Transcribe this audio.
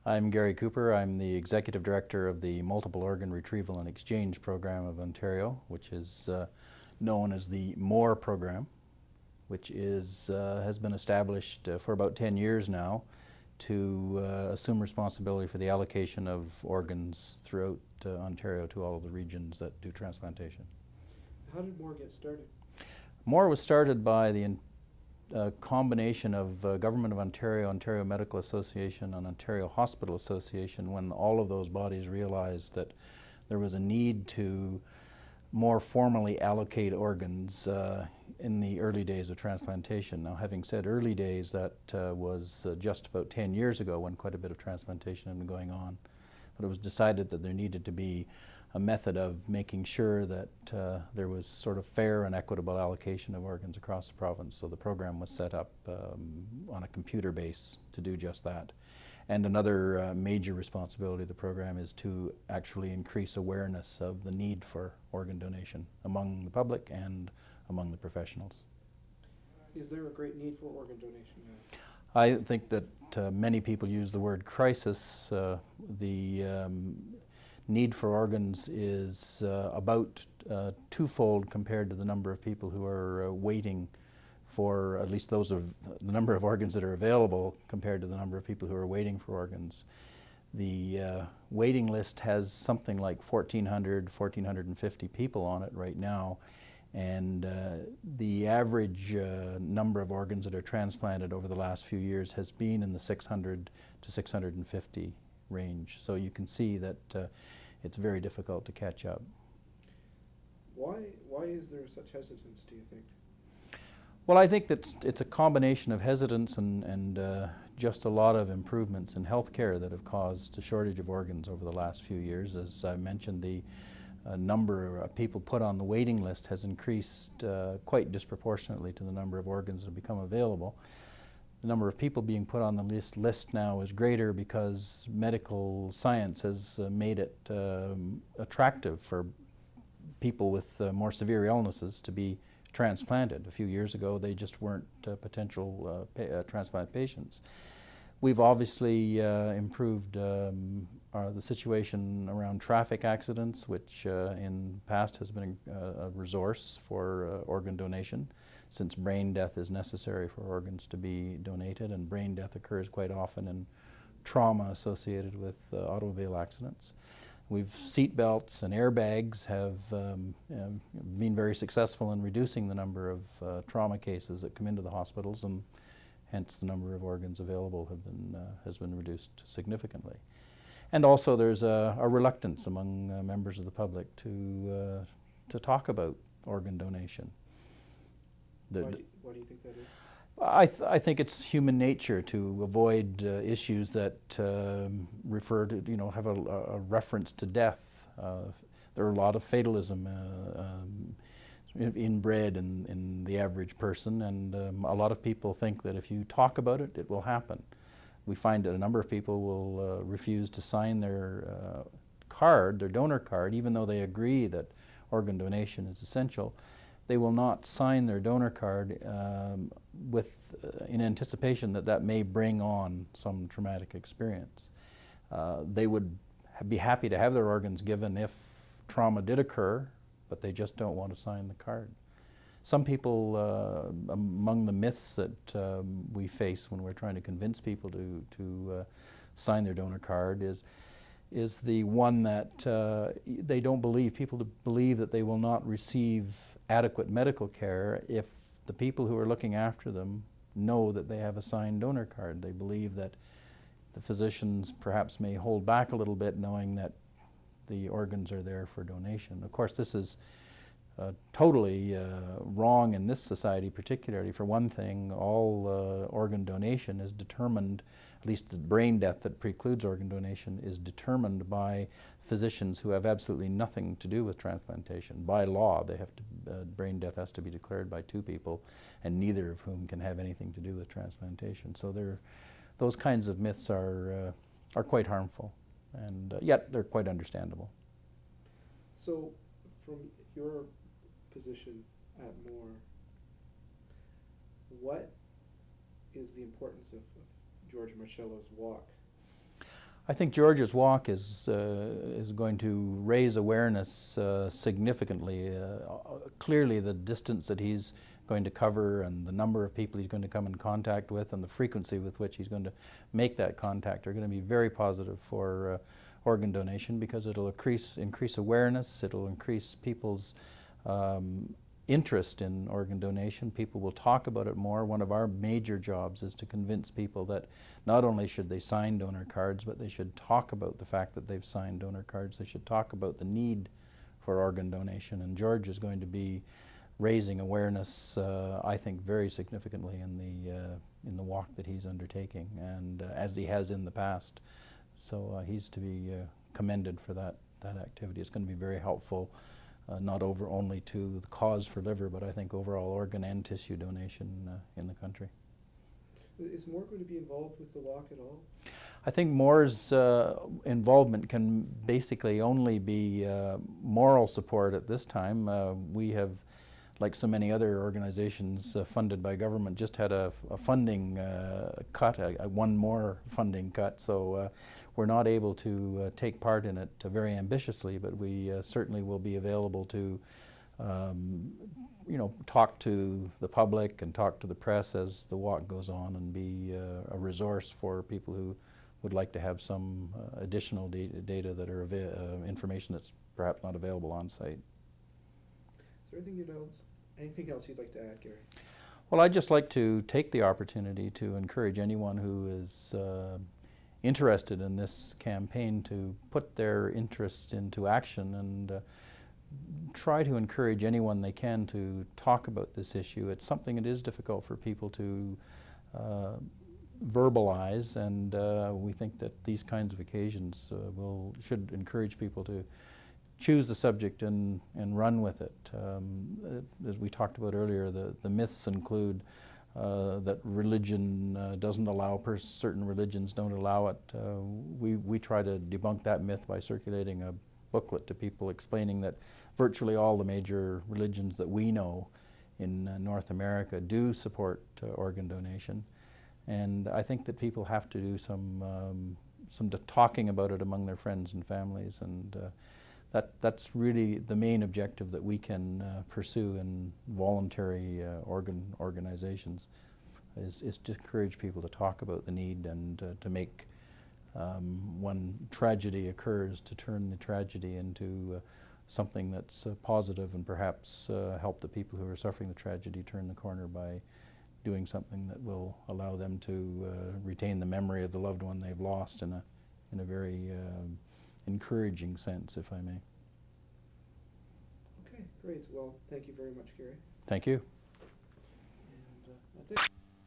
I'm Gary Cooper. I'm the Executive Director of the Multiple Organ Retrieval and Exchange Program of Ontario, which is known as the M.O.R.E program, which has been established for about 10 years now to assume responsibility for the allocation of organs throughout Ontario to all of the regions that do transplantation. How did M.O.R.E get started? M.O.R.E was started by the combination of Government of Ontario, Ontario Medical Association, and Ontario Hospital Association, when all of those bodies realized that there was a need to more formally allocate organs in the early days of transplantation. Now, having said early days, that was just about 10 years ago when quite a bit of transplantation had been going on. But it was decided that there needed to be a method of making sure that there was sort of fair and equitable allocation of organs across the province. So the program was set up on a computer base to do just that. And another major responsibility of the program is to actually increase awareness of the need for organ donation among the public and among the professionals. Is there a great need for organ donation now? I think that many people use the word crisis. The need for organs is about twofold compared to the number of people who are waiting for, at least those of the number of organs that are available compared to the number of people who are waiting for organs. The waiting list has something like 1,400, 1,450 people on it right now, and the average number of organs that are transplanted over the last few years has been in the 600 to 650 range. So you can see that it's very difficult to catch up. Why is there such hesitance, do you think? Well, I think that it's a combination of hesitance and just a lot of improvements in healthcare that have caused a shortage of organs over the last few years. As I mentioned, the number of people put on the waiting list has increased quite disproportionately to the number of organs that have become available. The number of people being put on the list now is greater because medical science has made it attractive for people with more severe illnesses to be transplanted. A few years ago, they just weren't potential transplant patients. We've obviously improved the situation around traffic accidents, which in the past has been a resource for organ donation, since brain death is necessary for organs to be donated, and brain death occurs quite often in trauma associated with automobile accidents. Seat belts and airbags have been very successful in reducing the number of trauma cases that come into the hospitals, and hence the number of organs available has been reduced significantly. And also there's a reluctance among members of the public to talk about organ donation. Why do you think that is? I think it's human nature to avoid issues that refer to, have a reference to death. There are a lot of fatalism inbred in the average person, and a lot of people think that if you talk about it, it will happen. We find that a number of people will refuse to sign their card, their donor card, even though they agree that organ donation is essential. They will not sign their donor card in anticipation that that may bring on some traumatic experience. They would be happy to have their organs given if trauma did occur, but they just don't want to sign the card. Some people, among the myths that we face when we're trying to convince people to sign their donor card is the one that they don't believe. People believe that they will not receive adequate medical care if the people who are looking after them know that they have a signed donor card. They believe that the physicians perhaps may hold back a little bit, knowing that the organs are there for donation. Of course, this is totally wrong in this society particularly. For one thing, all organ donation is determined, at least the brain death that precludes organ donation, is determined by physicians who have absolutely nothing to do with transplantation. By law, they have to, brain death has to be declared by two people, and neither of whom can have anything to do with transplantation. So those kinds of myths are quite harmful, and yet they're quite understandable. So, from your position at M.O.R.E, what is the importance of George Marcello's walk? I think George's walk is going to raise awareness significantly. Clearly, the distance that he's going to cover and the number of people he's going to come in contact with and the frequency with which he's going to make that contact are going to be very positive for organ donation, because it'll increase awareness, it'll increase people's interest in organ donation. People will talk about it more. One of our major jobs is to convince people that not only should they sign donor cards, but they should talk about the fact that they've signed donor cards. They should talk about the need for organ donation. And George is going to be raising awareness, I think, very significantly in the walk that he's undertaking, and as he has in the past. So he's to be commended for that activity. It's going to be very helpful. Not only to the cause for liver, but I think overall organ and tissue donation in the country. Is M.O.R.E going to be involved with the walk at all? I think M.O.R.E.'s involvement can basically only be moral support at this time. We have, like so many other organizations funded by government, just had a funding cut, one more funding cut. So we're not able to take part in it very ambitiously, but we certainly will be available to talk to the public and talk to the press as the walk goes on, and be a resource for people who would like to have some additional data that are information that's perhaps not available on site. Is there anything else you'd like to add, Gary? Well, I'd just like to take the opportunity to encourage anyone who is interested in this campaign to put their interest into action, and try to encourage anyone they can to talk about this issue. It's something that is difficult for people to verbalize, and we think that these kinds of occasions should encourage people to choose the subject and run with it. As we talked about earlier, the myths include that religion doesn't allow, certain religions don't allow it. We try to debunk that myth by circulating a booklet to people explaining that virtually all the major religions that we know in North America do support organ donation. And I think that people have to do some talking about it among their friends and families, and that's really the main objective that we can pursue in voluntary organ organizations, is to encourage people to talk about the need, and to make, when tragedy occurs, to turn the tragedy into something that's positive, and perhaps help the people who are suffering the tragedy turn the corner by doing something that will allow them to retain the memory of the loved one they've lost in a very encouraging sense, if I may. Okay, great. Well, thank you very much, Gary. Thank you.